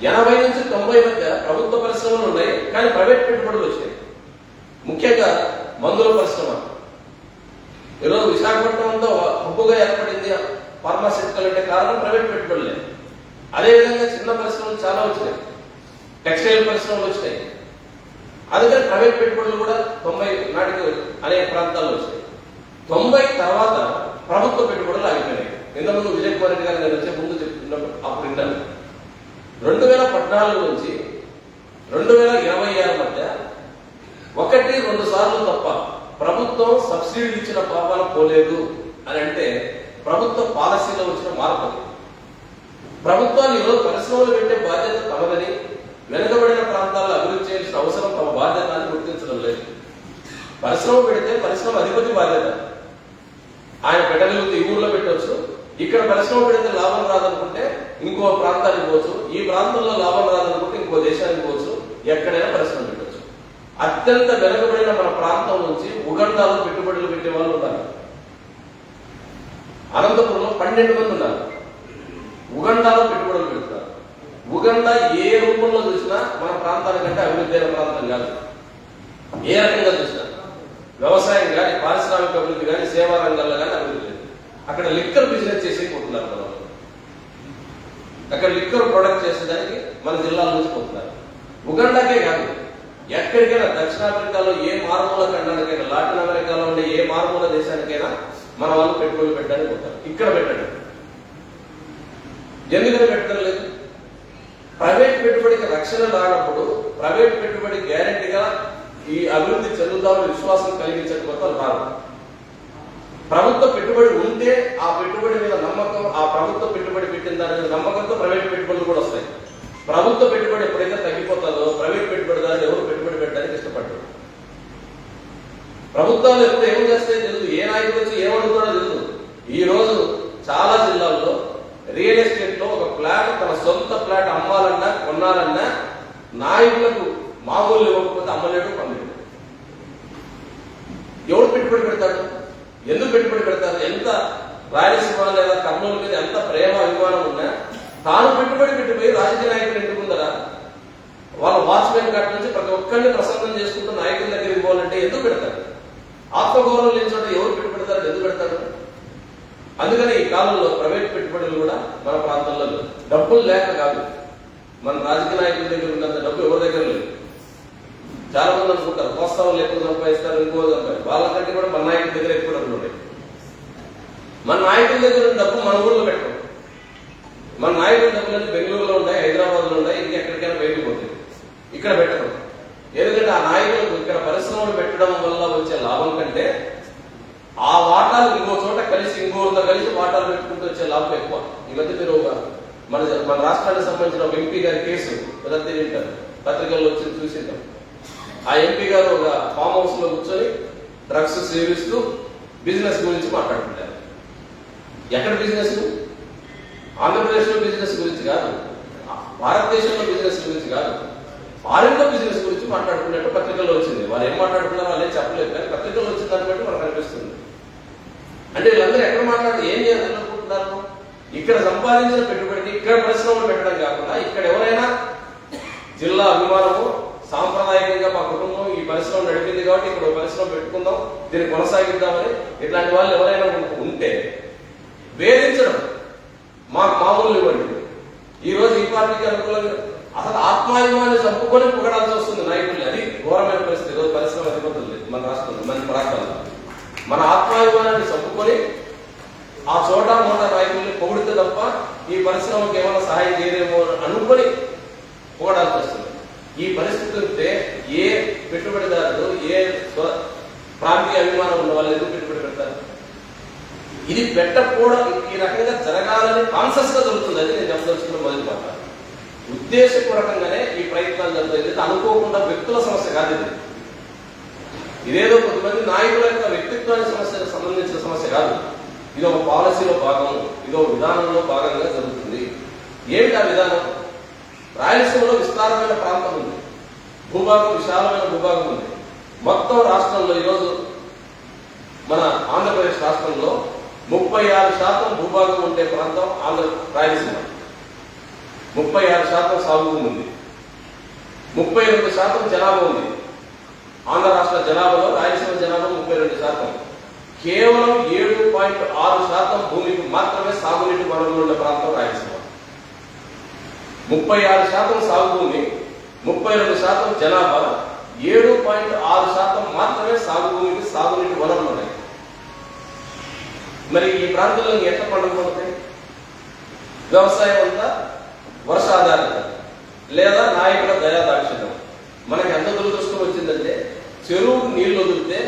80 నుంచి 90 మధ్య ప్రభుత్వ పరిశ్రమలు ఉన్నాయి, కానీ ప్రైవేట్ పెట్టుబడులు వచ్చాయి. ముఖ్యంగా మందుల పరిశ్రమ ఈరోజు విశాఖపట్నంలో హబ్బుగా ఏర్పడింది. ఫార్మాసిటికల్ అంటే కారణం ప్రైవేట్ పెట్టుబడులే. అదేవిధంగా చిన్న పరిశ్రమలు చాలా వచ్చినాయి, టెక్స్టైల్ పరిశ్రమలు వచ్చినాయి. అందుకని ప్రైవేట్ పెట్టుబడులు కూడా 90 నాటికి అనేక ప్రాంతాల్లో వచ్చాయి. 90 తర్వాత ప్రభుత్వ పెట్టుబడులు ఆగిపోయినాయి. ఇంతకుముందు విజయ్ కుమార్ రెడ్డి గారు నేను వచ్చే ముందు చెప్తున్నప్పుడు అప్పుడు విన్నాను. 2014 నుంచి 2026 మధ్య 1-2 సార్లు తప్ప ప్రభుత్వం సబ్సిడీ ఇచ్చిన పాపాలు పోలేదు అని అంటే ప్రభుత్వ పాలసీలో వచ్చిన మార్పు. ప్రభుత్వాలు ఈరోజు పరిశ్రమలు పెట్టే బాధ్యత తమదని, వెనుకబడిన ప్రాంతాల్లో అభివృద్ధి చేయాల్సిన అవసరం తమ బాధ్యత అని గుర్తించడం లేదు. పరిశ్రమ పెడితే పరిశ్రమ అధిపతి బాధ్యత. ఆయన పెట్టగలిగితే ఈ ఊర్లో పెట్టవచ్చు, ఇక్కడ పరిశ్రమ పెడితే లాభం రాదనుకుంటే ఇంకో ప్రాంతానికి పోవచ్చు, ఈ ప్రాంతంలో లాభం రాదనుకుంటే ఇంకో దేశానికి పోవచ్చు, ఎక్కడైనా పరిశ్రమ పెట్టవచ్చు. అత్యంత వెనుకబడిన మన ప్రాంతం నుంచి ఉగండాలో పెట్టుబడులు పెట్టే వాళ్ళు ఉన్నారు. అనంతపురంలో 12 మంది ఉన్నారు. ఉగండాలో పెట్టుబడులు పెడతారు. ఉగండా ఏ రూపంలో చూసినా మన ప్రాంతానికంటే అభివృద్ధి అయిన ప్రాంతం కాదు. ఏ రకంగా చూసినా వ్యవసాయం కానీ, పారిశ్రామిక అభివృద్ధి కానీ, సేవా రంగాల్లో కానీ అభివృద్ధి లేదు. అక్కడ లిక్కర్ బిజినెస్ చేసి పోతున్నారు మన వాళ్ళు. అక్కడ లిక్కర్ ప్రొడక్ట్ చేసేదానికి మన జిల్లాల నుంచి పోతున్నారు. ఉగండాకే కాదు, ఎక్కడికైనా దక్షిణాఫ్రికాలో ఏ మారుమూల ఖండానికైనా, లాటిన్ అమెరికాలో ఉండే ఏ మారుమూల దేశానికైనా మన వాళ్ళు పెట్టుబడులు పెట్టడానికి పోతారు. ఇక్కడ పెట్టండి. ఎందుకని పెట్టడం లేదు? ప్రైవేట్ పెట్టుబడికి రక్షణ రానప్పుడు, ప్రైవేట్ పెట్టుబడి గ్యారెంటీగా ఈ అభివృద్ధి చెందుతామని విశ్వాసం కలిగించకపోతే రాదు. ప్రభుత్వ పెట్టుబడి ఉంటే ఆ పెట్టుబడి మీద నమ్మకం, ఆ ప్రభుత్వ పెట్టుబడి పెట్టిన దాని మీద నమ్మకంతో ప్రైవేట్ పెట్టుబడులు కూడా వస్తాయి. ప్రభుత్వ పెట్టుబడి ఎప్పుడైతే తగ్గిపోతుందో ప్రైవేట్ పెట్టుబడిదారులు ఎవరు పెట్టుబడి పెట్టడానికి ఇష్టపడరు. ప్రభుత్వాలు ఎప్పుడు ఏం చేస్తాయో తెలుసు, ఏ నాయకుడు వచ్చి ఏమడుగుతాడో తెలుసు. ఈ రోజు చాలా జిల్లాల్లో రియల్ ఎస్టేట్ లో ఒక ఫ్లాట్, తన సొంత ఫ్లాట్ అమ్మాలన్నా కొనాలన్నా నాయకులకు మామూలు ఇవ్వకపోతే అమ్మలేడు, కొనలేడు. ఎవరు పెట్టుబడి పెడతాడు? ఎందుకు పెట్టుబడి పెడతారు? ఎంత రాయలసీమ లేదా కర్నూలు మీద ఎంత ప్రేమ అభిమానం ఉన్నా తాను పెట్టుబడి పెట్టిపోయి రాజకీయ నాయకులు ఎన్నుకుందరా? వాళ్ళ వాచ్మెన్ గారి నుంచి ప్రతి ఒక్కరిని ప్రసన్నం చేసుకుంటూ నాయకుల దగ్గరికి పోవాలంటే ఎందుకు పెడతారు? ఆత్మగౌరవం లేని చోట ఎవరు పెట్టుబడతారు? ఎందుకు పెడతారు? అందుకని ఈ కాలంలో ప్రైవేట్ పెట్టుబడులు కూడా మన ప్రాంతంలో డబ్బులు లేక కాదు, మన రాజకీయ నాయకుల దగ్గర ఉన్నంత డబ్బు ఎవరి దగ్గర లేదు. చాలా మంది అనుకుంటారు ప్రోత్సాహాలు ఎక్కువ సంపాదిస్తారు, ఇంకో సంపాదిస్తారు. వాళ్ళకంటే కూడా మన నాయకుల దగ్గర ఎక్కువ డబ్బులు ఉన్నాయి. మన నాయకుల దగ్గర ఉన్న డబ్బు మన ఊళ్ళో పెట్టడం. మన నాయకుల డబ్బులన్నీ బెంగళూరులో ఉన్నాయి, హైదరాబాద్లో ఉన్నాయి, ఇంకెక్కడికైనా బయటకు పోతుంది. ఇక్కడ పెట్టడం ఎందుకంటే ఆ నాయకులకు ఇక్కడ పరిశ్రమలు పెట్టడం వల్ల వచ్చే లాభం కంటే ఆ వాటాలు ఇంకో చోట కలిసి ఇంకోతో కలిసి వాటాలు పెట్టుకుంటూ వచ్చే లాభం ఎక్కువ. ఈ మధ్య మీరు మన రాష్ట్రానికి సంబంధించిన ఒక ఎంపీ గారి కేసు తెలియటారు, పత్రికల్లో వచ్చి చూసింటాం. ఆ ఎంపీ గారు ఒక ఫామ్ హౌస్ లో కూర్చొని డ్రగ్స్ సేవిస్తూ బిజినెస్ గురించి మాట్లాడుకుంటారు. ఎక్కడ బిజినెస్? ఆంధ్రప్రదేశ్ లో బిజినెస్ గురించి కాదు, భారతదేశంలో బిజినెస్ గురించి కాదు, ఫారిన్ లో బిజినెస్ గురించి మాట్లాడుకున్నట్టు పత్రికల్లో వచ్చింది. వారు ఏం మాట్లాడుతున్నారో వాళ్ళే చెప్పలేదు, కానీ పత్రికల్లో వచ్చిన దాన్ని బట్టి మనకు అనిపిస్తుంది. అంటే వీళ్ళందరూ ఎక్కడ ఏం చేయాలనుకుంటున్నారు? ఇక్కడ సంపాదించిన పెట్టుబడికి ఇక్కడ పరిశ్రమలు పెట్టడం కాకుండా ఇక్కడ ఎవరైనా జిల్లా అభిమానము సాంప్రదాయకంగా మా కుటుంబం ఈ పరిశ్రమ నడిపింది కాబట్టి ఇక్కడ పరిశ్రమ పెట్టుకుందాం, దీన్ని కొనసాగిద్దామని ఇట్లాంటి వాళ్ళు ఎవరైనా ఉంటే వేధించడం, మాకు మామూలు ఇవ్వండి. ఈ రోజు ఈ పార్టీకి అనుకూలంగా అసలు ఆత్మాభిమాన్ని చంపుకొని పొగడాల్సి వస్తుంది నాయకుల్ని. అది ఘోరమైన పరిస్థితి. ఈరోజు పరిశ్రమ అధిపతులు లేదు మన రాష్ట్రంలో, మన రాష్ట్రాల్లో. మన ఆత్మాభిమానాన్ని చంపుకొని ఆ చోట మోట నాయకుల్ని పొగిడితే తప్ప ఈ పరిశ్రమకి ఏమైనా సహాయం చేయలేమో అనుకొని పొగడాల్సి వస్తుంది. ఈ పరిస్థితి ఉంటే ఏ పెట్టుబడిదారులు, ఏ ప్రాంతీయ అభిమానం ఉన్న వాళ్ళు ఎందుకు పెట్టుబడి పెడతారు? ఇది పెట్టకపోవడం ఈ రకంగా జరగాలని కాన్షియస్ గా జరుగుతుంది. అది నేను చెప్పదలుచుకున్న మొదటి మాట. ఉద్దేశపూర్వకంగానే ఈ ప్రయత్నాలు జరుగుతుంది. అనుకోకుండా వ్యక్తుల సమస్య కాదు ఇది. ఇదేదో కొద్దిమంది నాయకుల యొక్క వ్యక్తిత్వానికి సమస్యకు సంబంధించిన సమస్య కాదు. ఇది ఒక పాలసీలో భాగం, ఇది ఒక విధానంలో భాగంగా జరుగుతుంది. ఏమిటి ఆ విధానం? రాయలసీమలో విస్తారమైన ప్రాంతం ఉంది, భూభాగం విశాలమైన భూభాగం ఉంది. మొత్తం రాష్ట్రంలో ఈరోజు మన ఆంధ్రప్రదేశ్ రాష్ట్రంలో 36% భూభాగం ఉండే ప్రాంతం రాయలసీమ. 36% సాగు భూమి ఉంది. 32% జనాభా ఉంది. ఆంధ్ర రాష్ట్ర జనాభాలో రాయలసీమ జనాభా 32%. కేవలం 7.6% భూమికి మాత్రమే సాగునీటి వనరులు ఉన్న ప్రాంతం రాయలసీమ. 36% సాగు భూమి, 32% జనాభా, 7.6% మాత్రమే సాగు భూమికి సాగునీటి వనరులు ఉన్నాయి. మరి ఈ ప్రాంతంలో ఎట్లా పండుగ పడతాయి? వ్యవసాయం అంతా వర్షాధారిత లేదా నాయకుల దయాదాక్షిణ్యం. మనకి ఎంత దురదృష్టం వచ్చిందంటే చెరువుకు నీళ్లు వదిలితే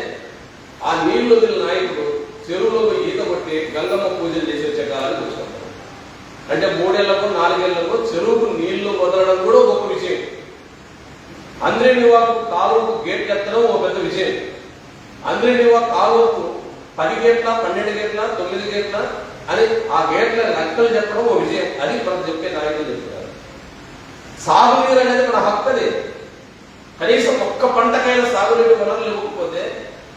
ఆ నీళ్లు వదిలిన నాయకుడు చెరువులో ఈత కొట్టి గంగమ్మ పూజలు చేసి వచ్చే కాలానికి వచ్చుకుంటారు. అంటే 3 ఏళ్లకు 4 ఏళ్లకు చెరువుకు నీళ్లు వదలడం కూడా గొప్ప విషయం. అంద్రేనివాకు కాలువకు గేట్లు ఎత్తడం ఒక పెద్ద విషయం. అంద్రేనివా కాలువకు 10 గేట్ల, 12 గేట్ల, 9 గేట్ల అని ఆ గేట్ల లెక్కలు చెప్పడం ఒక విజయం. అది మనం చెప్పే నాయకులు చెప్తున్నారు. సాగునీరు అనేది మన హక్కు. అది కనీసం ఒక్క పంటకైనా సాగునీరు వనరులు ఇవ్వకపోతే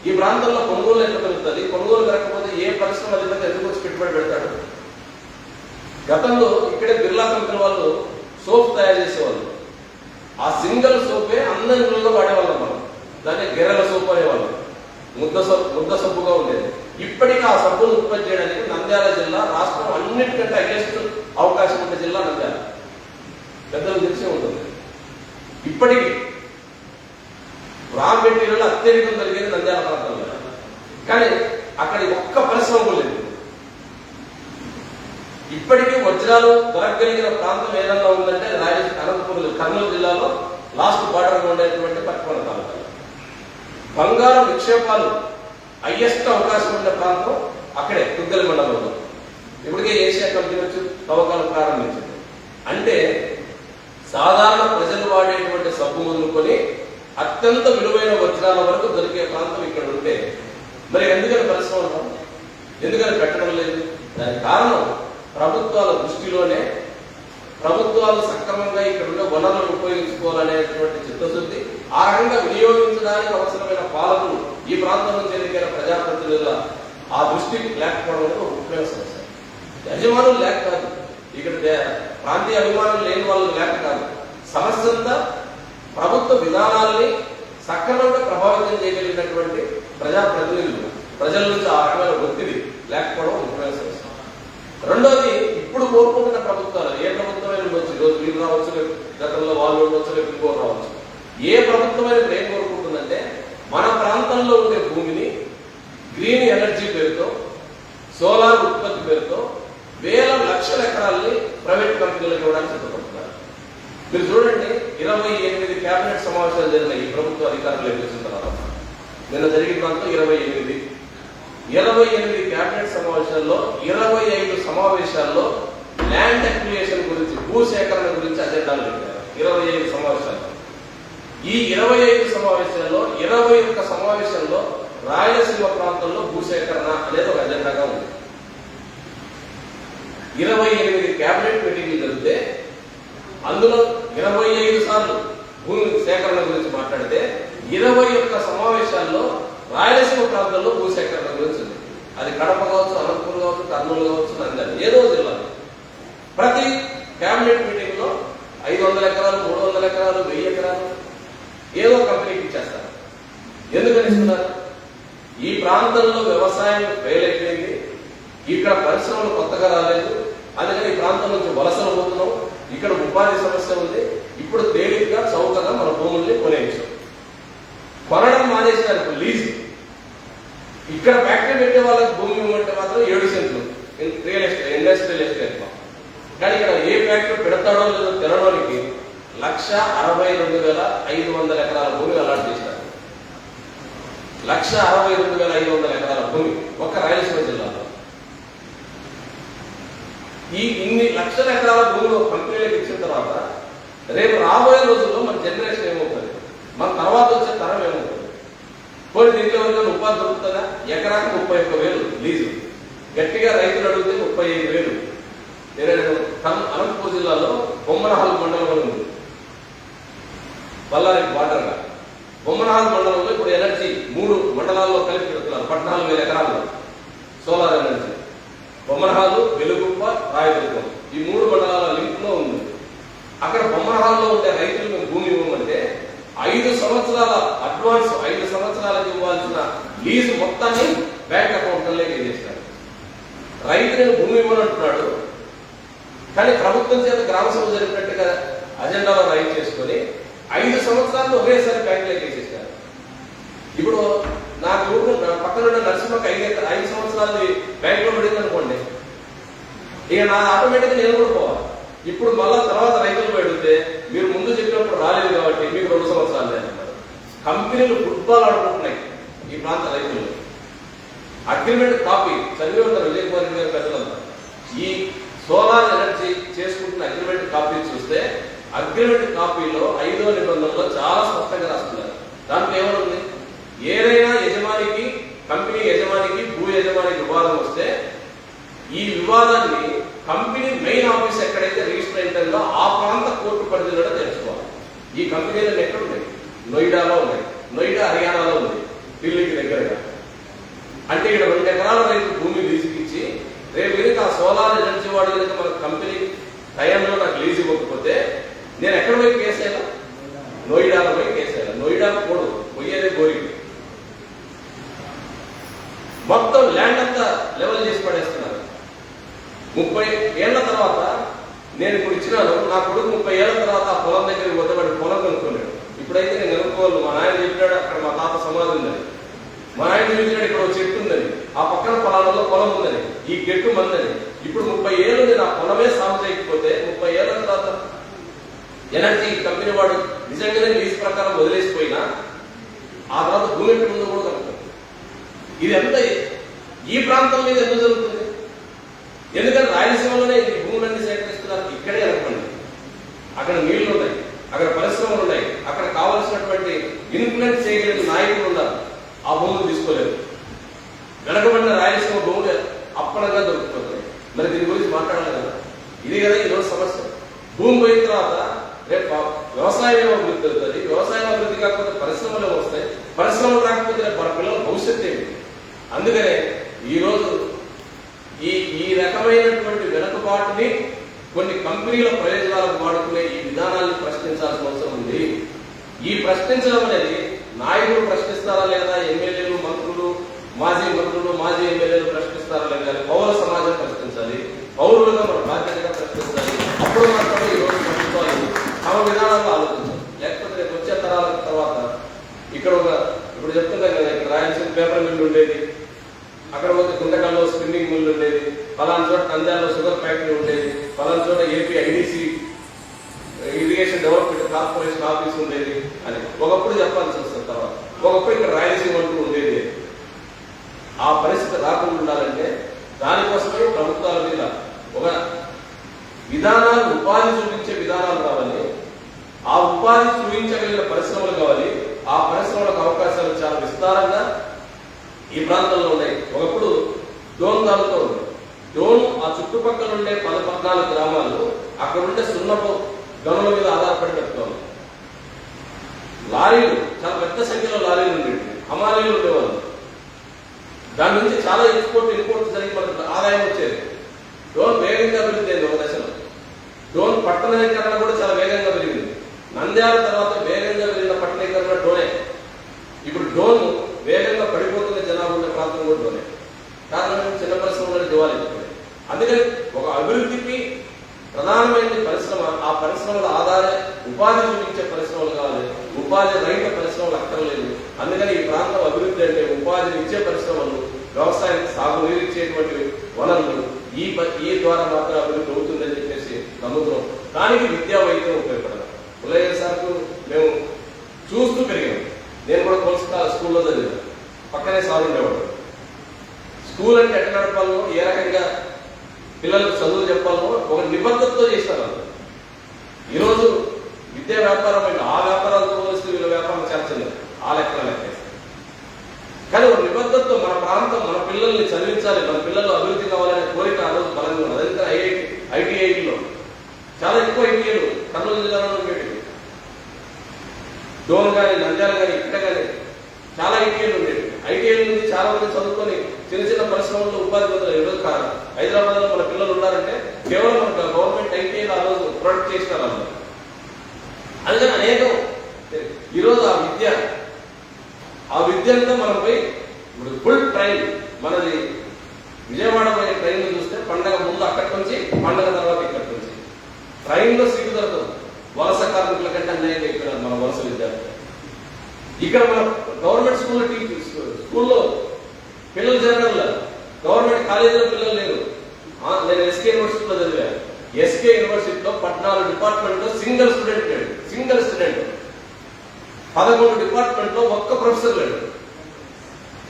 ఈ ప్రాంతంలో కొనుగోలు ఎట్లా పెరుగుతుంది? కొనుగోలు జరగకపోతే ఏ పరిశ్రమ అధిపతి ఎందుకు వచ్చి పెట్టుబడి పెడతాడు? గతంలో ఇక్కడే బిర్లా కంపెనీ వాళ్ళు సోప్ తయారు చేసేవాళ్ళు. ఆ సింగిల్ సోపే అందరి ఇళ్ళలో వాడేవాళ్ళం మనం. దాన్ని గెర్రెల సోపు అనేవాళ్ళం. ముద్ద సబ్బుగా ఉండేది. ఇప్పటికీ ఆ సబ్బును ఉత్పత్తి చేయడానికి నంద్యాల జిల్లా రాష్ట్రం అన్నిటికంటే అగేస్ట్ అవకాశం ఉన్న జిల్లా నంద్యాల. పెద్దలు తెలిసే ఉంటుంది. ఇప్పటికీ రా మెటీరియల్ అత్యధికం జరిగేది నంద్యాల ప్రాంతంలో. కానీ అక్కడ ఒక్క పరిశ్రమ లేదు. ఇప్పటికీ వజ్రాలు దొరకగలిగిన ప్రాంతం ఏదన్నా ఉందంటే అనంతపురం, కర్నూలు జిల్లాలో లాస్ట్ బార్డర్ ఉండేటువంటి పట్టుకొండ తాలూకా. బంగారం నిక్షేపాలు హైయెస్ట్ అవకాశం ఉన్న ప్రాంతం అక్కడే తుగ్గలి మండలంలో. ఇప్పటికే ఏషియా కంపెనీ వచ్చి తవ్వకాలు ప్రారంభించింది. అంటే సాధారణ ప్రజలు వాడేటువంటి సబ్బు మొదలుకొని అత్యంత విలువైన వజ్రాల వరకు దొరికే ప్రాంతం ఇక్కడ ఉంటే మరి ఎందుకని పరిశ్రమలు ఎందుకని పెట్టడం లేదు? దానికి కారణం ప్రభుత్వాల దృష్టిలోనే ప్రభుత్వాలు సక్రమంగా ఇక్కడ ఉండే వనరులను ఉపయోగించుకోవాలనేటువంటి చిత్తశుద్ధి, ఆ రకంగా వినియోగించడానికి అవసరమైన పాలకులు ఈ ప్రాంతం నుంచి ఎన్నికైన ప్రజాప్రతినిధుల ఆ దృష్టి లేకపోవడం అనేది ఒక ముఖ్యమైన సమస్య. యజమానులు లేక కాదు, ఇక్కడ ప్రాంతీయ అభిమానులు లేని వాళ్ళు లేక కాదు. సమస్య అంతా ప్రభుత్వ విధానాలని సక్రమంగా ప్రభావితం చేయగలిగినటువంటి ప్రజాప్రతినిధులు, ప్రజల నుంచి ఆ రకమైన ఒత్తిడి లేకపోవడం ముఖ్యమైన సమస్య. వీళ్ళు రావచ్చు, గతంలో వాళ్ళు ఉండొచ్చు, రేపు ఇంకోరు రావచ్చు. ఏ ప్రభుత్వం ఇప్పుడు ఏం కోరుకుంటుందంటే మన ప్రాంతంలో ఉండే భూమిని గ్రీన్ ఎనర్జీ పేరుతో, సోలార్ ఉత్పత్తి పేరుతో వేల లక్షల ఎకరాలని ప్రైవేట్ కంపెనీలకు ఇవ్వడానికి సిద్ధపడుతున్నారు. మీరు చూడండి, 28 కేబినెట్ సమావేశాలు జరిగిన ఈ ప్రభుత్వ అధికారులు ఎదుర్కొన్న తర్వాత నిన్న జరిగిన దాంట్లో 28 కేబినెట్ సమావేశాల్లో 25 సమావేశాల్లో ల్యాండ్ అక్విజిషన్ గురించి, భూసేకరణ గురించి అజెండాలు పెట్టారు. 25 సమావేశాలు. ఈ 25 సమావేశాల్లో 21 సమావేశంలో రాయలసీమ ప్రాంతంలో భూసేకరణ అనేది ఒక అజెండాగా ఉంది. 28 కేబినెట్ మీటింగ్లు జరిగితే అందులో 25 సార్లు భూమి సేకరణ గురించి మాట్లాడితే 21 సమావేశాల్లో రాయలసీమ ప్రాంతంలో భూసేకరణ గురించి ఉంది. అది కడప కావచ్చు, అనంతపురం కావచ్చు, కర్నూలు కావచ్చు, నంద్యాల, ఏదో జిల్లాలో ప్రతి కేబినెట్ మీటింగ్ లో 500 ఎకరాలు, 300 ఎకరాలు, 1000 ఎకరాలు ఏదో కంపెనీకి ఇచ్చేస్తారు. ఎందుకని ఇస్తున్నారు? ఈ ప్రాంతంలో వ్యవసాయం ఫెయిల్ అయిపోయింది, ఇక్కడ పరిశ్రమలు కొత్తగా రాలేదు, అందుకని ఈ ప్రాంతం నుంచి వలసలు పోతున్నాం, ఇక్కడ ఉపాధి సమస్య ఉంది, ఇప్పుడు తేలిగ్గా చౌకగా మన భూముల్ని కొనేయచ్చు. కొనడం మానేసినారు లీజ్. ఇక్కడ ఫ్యాక్టరీ పెట్టే వాళ్ళకి భూమి ఇవ్వమంటే మాత్రం 7 సెంట్లు రియల్ ఎస్టేట్, ఇండస్ట్రియల్ ఎస్టేట్. కానీ ఇక్కడ ఏ ఫ్యాక్టరీ పెడతాడో లేదో తెలడానికి 1,62,500 ఎకరాల భూమి అలాట్ చేశారు. 1,62,500 ఎకరాల భూమి ఒక్క రాయలసీమ జిల్లాలో. ఈ ఇన్ని లక్షల ఎకరాల భూమిలో కంపెనీలకు ఇచ్చిన తర్వాత రేపు రాబోయే రోజుల్లో మన జనరేషన్ ఏమవుతుంది, మన తర్వాత వచ్చే తరం ఏమవుతుంది? పోనీ దీంట్లో ఎవరికైనా ఉపాధి దొరుకుతుందా? ఎకరానికి 31,000 లీజు. గట్టిగా రైతులు అడిగితే 35,000. అనంతపురం జిల్లాలో బొమ్మనహాల్ మండలం ఉంది, బళ్ళారి బార్డర్ గా. బొమ్మనహాల్ మండలంలో ఇప్పుడు ఎనర్జీ 3 మండలాల్లో కలిపి పెడుతున్నారు. 14,000 ఎకరాల్లో సోలార్ ఎనర్జీ. బొమ్మనహాలు, వెలుగుప్ప, రాయదుర్గం ఈ 3 మండలాల లింక్ లో ఉంది. అక్కడ బొమ్మనహాల్లో ఉండే రైతులు మేము భూమి ఇవ్వమంటే 5 సంవత్సరాల అడ్వాన్స్, 5 సంవత్సరాలకు ఇవ్వాల్సిన లీజు మొత్తాన్ని బ్యాంక్ అకౌంట్లోకి వేసేస్తారు. రైతు నేను భూమి ఇవ్వనంటున్నాడు, కానీ ప్రభుత్వం చేత గ్రామ సభ జరిపినట్టుగా అజెండాలో రైట్ చేసుకొని 5 సంవత్సరాలు ఒకేసారి బ్యాంకులోకి వేసేస్తారు. ఇప్పుడు నాకు పక్కన ఉన్న నరసింహకి 5 సంవత్సరాలు బ్యాంకులో పడింది అనుకోండి, ఇక నా ఆటోమేటిక్గా నేను కూడా పోవాలి. ఇప్పుడు మళ్ళా తర్వాత రైతులు పెడితే మీరు ముందు చెప్పినప్పుడు రాలేదు కాబట్టి మీకు 2 సంవత్సరాలు లేదన్నారు. కంపెనీలు ఫుట్బాల్ ఆడుకుంటున్నాయి ఈ ప్రాంత రైతులు. అగ్రిమెంట్ కాపీ చదివి ఉంటారు విజయ్ కుమార్ గారి పెద్దలంతా. ఈ సోలార్ ఎనర్జీ చేసుకుంటున్న అగ్రిమెంట్ కాపీ చూస్తే అగ్రిమెంట్ కాపీలో 5వ నిబంధనలో చాలా స్పష్టంగా రాస్తున్నారు. దాంట్లో ఏమనుంది? ఏదైనా యజమానికి, కంపెనీ యజమానికి, భూ యజమానికి వివాదం వస్తే ఈ వివాదాన్ని కంపెనీ మెయిన్ ఆఫీస్ ఎక్కడైతే రిజిస్టర్ అయిందో ఆ ప్రాంత కోర్టు పరిధిలో తెలుసుకోవాలి. ఈ కంపెనీలు ఎక్కడ ఉన్నాయి? నోయిడాలో ఉన్నాయి. నోయిడా హర్యానాలో ఉంది, ఢిల్లీకి దగ్గరగా. అంటే ఇక్కడ 2 ఎకరాల రైతు భూమి లీజుకి ఇచ్చి రేపు కనుక ఆ సోలార్ ఎనర్జీ వాడు కనుక మన కంపెనీ టైంలో నాకు లీజు ఇవ్వకపోతే నేను ఎక్కడ పోయి కేసు అయ్యా? నోయిడాలో పోయి కేసు అయ్యా. నోయిడాలో పోయేదే గోరికి. మొత్తం ల్యాండ్ అంతా లెవెల్ చేసి పడేస్తున్నారు. 30 ఏళ్ల తర్వాత నేను ఇప్పుడు ఇచ్చినాను, నా కొడుకు 30 ఏళ్ల తర్వాత ఆ పొలం దగ్గరికి పోతే వాడి పొలం కనుక్కోలేడు. ఇప్పుడైతే నేను కనుక్కోవాలి. మా నాయన చెప్పినాడు అక్కడ మా తాత సమాధి ఉందని, మా ఆయన చూపించాడు ఇక్కడ ఒక చెట్టు ఉందని, ఆ పక్కన పొలాలలో పొలం ఉందని, ఈ గెట్టు మందని. ఇప్పుడు 30 ఏళ్ళు నేను ఆ పొలమే సాగు చేయకపోతే 30 ఏళ్ల తర్వాత ఎనర్జీ కంపెనీ వాడు నిజంగానే లీజ్ ప్రకారం వదిలేసిపోయినా ఆ తర్వాత భూమి ఎక్కడ ఉందో కూడా కనుక్కోండి. ఇది ఎంత ఈ ప్రాంతం మీద ఎందుకు జరుగుతుంది? ఎందుకంటే రాయలసీమలోనే ఈ భూములన్నీ సేకరిస్తున్నారు. ఇక్కడే అనుకోండి, అక్కడ నీళ్లు ఉన్నాయి, అక్కడ పరిశ్రమలు ఉన్నాయి, అక్కడ కావలసినటువంటి ఇన్ఫ్లుయెన్స్ చేయగలిగిన నాయకులు ఉన్నారు. ఆ భూములు తీసుకోలేదు. వెనకబడిన రాయలసీమ భూములు అప్పనంగా దొరుకుతున్నాయి. మరి దీని గురించి మాట్లాడాలి కదా. ఇది కదా ఈరోజు సమస్య. భూమి పోయిన తర్వాత రేపు వ్యవసాయం అభివృద్ధి అవుతుంది. వ్యవసాయం అభివృద్ధి కాకపోతే పరిశ్రమలు వస్తాయి. పరిశ్రమలు రాకపోతే మన పిల్లల భవిష్యత్తు ఏమిటి? అందుకనే ఈరోజు ఈ రకమైనటువంటి వెనుకబాటుని కొన్ని కంపెనీల ప్రయోజనాలకు వాడుకునే ఈ విధానాన్ని ప్రశ్నించాల్సిన అవసరం ఉంది. ఈ ప్రశ్నించడం అనేది నాయకులు ప్రశ్నిస్తారా లేదా, ఎమ్మెల్యేలు, మంత్రులు, మాజీ ఎమ్మెల్యేలు ప్రశ్నిస్తారా లేదా, పౌర సమాజం ప్రశ్నించాలి. పౌరులుగా మన బాధ్యతగా ప్రశ్నించాలి. అప్పుడు మాత్రమే ఈరోజు ప్రభుత్వాలు అక్కడ పోతే గుంటకల్లో స్పిన్నింగ్ మిల్ ఉండేది, పలానా చోట నంద్యాలలో షుగర్ ఫ్యాక్టరీ ఉండేది, పలానా చోట AP IDC irrigation development corporation office ఉండేది అని ఒకప్పుడు చెప్పాల్సి వస్తుంది. తర్వాత ఒకప్పుడు ఇక్కడ రాయలసీమ అంటూ ఉండేది. ఆ పరిస్థితి రాకుండా ఉండాలంటే దానికోసమే ప్రభుత్వాల మీద ఒక విధానాలు, ఉపాధి చూపించే విధానాలు కావాలి. ఆ ఉపాధి చూపించగలిగిన పరిశ్రమలు కావాలి. ఆ పరిశ్రమలకు అవకాశాలు చాలా విస్తారంగా ఈ ప్రాంతంలో ఉన్నాయి. ఒకప్పుడు డోన్ తాలూకా ఉంది. డోన్ ఆ చుట్టుపక్కల ఉండే 14 గ్రామాలు అక్కడ ఉండే సున్నపు గనుల మీద ఆధారపడి పెట్టుకోవాలి. లారీలు, చాలా పెద్ద సంఖ్యలో లారీలు ఉండేవి, హమాలీలు ఉండేవాళ్ళు. దాని నుంచి చాలా ఇంపోర్ట్ జరిగి మనకు ఆదాయం వచ్చేది. డోన్ వేగంగా అభివృద్ధి అయింది ఒక దశలో. డోన్ పట్టణీకరణ కూడా చాలా వేగంగా పెరిగింది. నంద్యాల తర్వాత వేగంగా పెరిగిన పట్టణీకరణ డోనే. ఇప్పుడు డోన్ వేగంగా పడిపోతున్న జనాభా ఉండే ప్రాంతం కూడా డోనే. కారణం చిన్న పరిశ్రమలు దివాలి. అందుకని ఒక అభివృద్ధికి ప్రధానమైన పరిశ్రమ, ఆ పరిశ్రమల ఆధార ఉపాధి చూపించే పరిశ్రమలు కావాలి. ఉపాధి రహిత పరిశ్రమలు అక్కర్లేదు. అందుకని ఈ ప్రాంతం అభివృద్ధి అంటే ఉపాధిని ఇచ్చే పరిశ్రమలు, వ్యవసాయానికి సాగునీరు ఇచ్చేటువంటి వనరులు, ఈ ద్వారా మాత్రం అభివృద్ధి అవుతుందని చెప్పేసి నమ్ముతున్నాం. దానికి విద్యా వైద్యం ఉపయోగపడాలి. పుల్లయ్య సార్కు మేము చూస్తూ పెరిగాం. నేను కూడా కొలసకాల స్కూల్లో చదివాను. పక్కనే సార్ ఉండేవాడు. స్కూల్ అంటే ఎట్లా నడపాలో, ఏ రకంగా పిల్లలకు చదువు చెప్పాలో ఒక నిబద్ధతతో చేస్తారు. ఈరోజు విద్యా వ్యాపారం అంటే ఆ వ్యాపారాలతో పోలిస్తే వీళ్ళ వ్యాపారం చేర్చలేదు, ఆ లెక్కలు కానీ ఒక నిబద్ధతతో మన ప్రాంతం, మన పిల్లల్ని చదివించాలి, మన పిల్లలు అభివృద్ధి కావాలనే కోరిక ఆ రోజు బలంగా ఉన్నది. అందుకని ఐటీఐలో చాలా ఎక్కువ ఐటీఐలు కర్నూలు జిల్లాలో ఉండేవి. డోన్ కానీ, నంద్యాల కానీ, ఇక్కడ కానీ చాలా ఐటీఐలు ఉండేవి. ఐటీఐల నుంచి చాలా మంది చదువుకొని చిన్న చిన్న పరిశ్రమల్లో ఉపాధి పొందారు. ఈరోజు హైదరాబాద్ లో మన పిల్లలు ఉన్నారంటే కేవలం మన గవర్నమెంట్ ఐటీఐలు ఆ రోజు ప్రొడక్ట్ చేసినారు అన్నారు. అందుకని అనేకం ఈరోజు ఆ విద్య అంతా మనపై ఇప్పుడు ఫుల్ ట్రైన్. మనది విజయవాడ పోయే ట్రైన్ చూస్తే పండగ ముందు అక్కడి నుంచి, పండగ తర్వాత ఇక్కడి నుంచి ట్రైన్లో సీటు దొరకదు. వలస కార్మికుల కంటే అన్యాయం అయిపోయినారు మన వలస విద్యార్థులు. ఇక్కడ మన గవర్నమెంట్ స్కూల్లో పిల్లలు చేరడం, గవర్నమెంట్ కాలేజీలో పిల్లలు లేరు. నేను ఎస్కే యూనివర్సిటీలో చదివాను. ఎస్కే యూనివర్సిటీలో 14 డిపార్ట్మెంట్లో సింగిల్ స్టూడెంట్ లేడు. 11 డిపార్ట్మెంట్లో ఒక్క ప్రొఫెసర్ లేడు.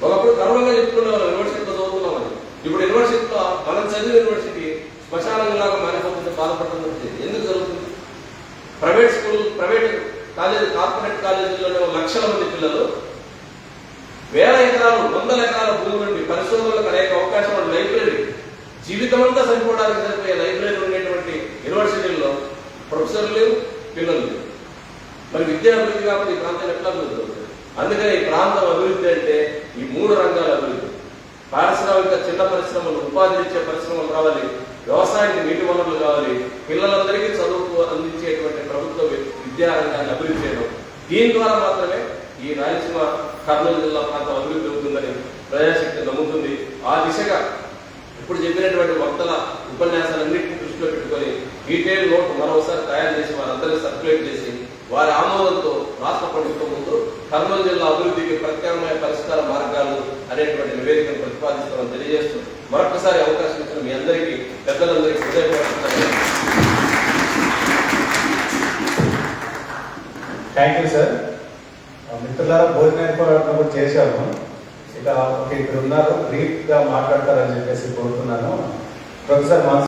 ఒకప్పుడు గర్వంగా చెప్పుకునే వాళ్ళు యూనివర్సిటీలో చదువుతున్నామని. ఇప్పుడు యూనివర్సిటీలో మనం చదివిన యూనివర్సిటీ శ్మశానంలాగా మారిపోతుంటే బాధపడుతుంది. ఎందుకు జరుగుతుంది? Private school, private college, corporate కాలేజీల్లోనే లక్షల మంది పిల్లలు, వేల ఎకరాలు, 100 ఎకరాల భూమి నుండి పరిశోధనలకు అనేక అవకాశాలు, లైబ్రరీ జీవితం అంతా సరిపోవడానికి సరిపోయే లైబ్రరీ ఉండేటువంటి యూనివర్సిటీల్లో ప్రొఫెసర్లు లేవు, పిల్లలు లేవు. మరి విద్యా అభివృద్ధి కాబట్టి ఈ ప్రాంతం ఎట్లా అభివృద్ధి అవుతుంది? అందుకని ఈ ప్రాంతం అభివృద్ధి అంటే ఈ 3 రంగాల అభివృద్ధి. పారిశ్రామిక చిన్న పరిశ్రమలు, ఉపాధి ఇచ్చే పరిశ్రమలు కావాలి, వ్యవసాయానికి నీటి వనరులు కావాలి, పిల్లలందరికీ చదువుకు అందించేటువంటి ప్రభుత్వ విద్యా రంగాన్ని అభివృద్ధి చేయడం. దీని ద్వారా మాత్రమే ఈ రాయలసీమ, కర్నూలు జిల్లా ప్రాంతం అభివృద్ధి అవుతుందని ప్రజాశక్తి నమ్ముతుంది. ఆ దిశగా ఇప్పుడు చెప్పినటువంటి వక్తల ఉపన్యాసాలన్నింటినీ దృష్టిలో పెట్టుకొని డీటెయిల్ నోట్ మరోసారి తయారు చేసి వారందరినీ సర్క్యులేట్ చేసి వారి ఆమోదంతో రాష్ట్ర ప్రభుత్వం ముందు కర్నూలు జిల్లా అభివృద్ధికి ప్రత్యామ్నాయ పరిష్కార మార్గాలు అనేటువంటి నివేదికను ప్రతిపాదిస్తామని తెలియజేస్తూ మరొకసారి అవకాశం ఇచ్చిన మీ అందరికీ, పెద్దలందరికీ హృదయపూర్వకంగా థ్యాంక్ యూ సార్. మిత్రులారా, భోజన ఏర్పాటు కూడా చేశాము. ఇక ఇక్కడ ఉన్నారు, బ్రీఫ్ గా మాట్లాడతారని చెప్పేసి కోరుతున్నాను. ప్రొఫెసర్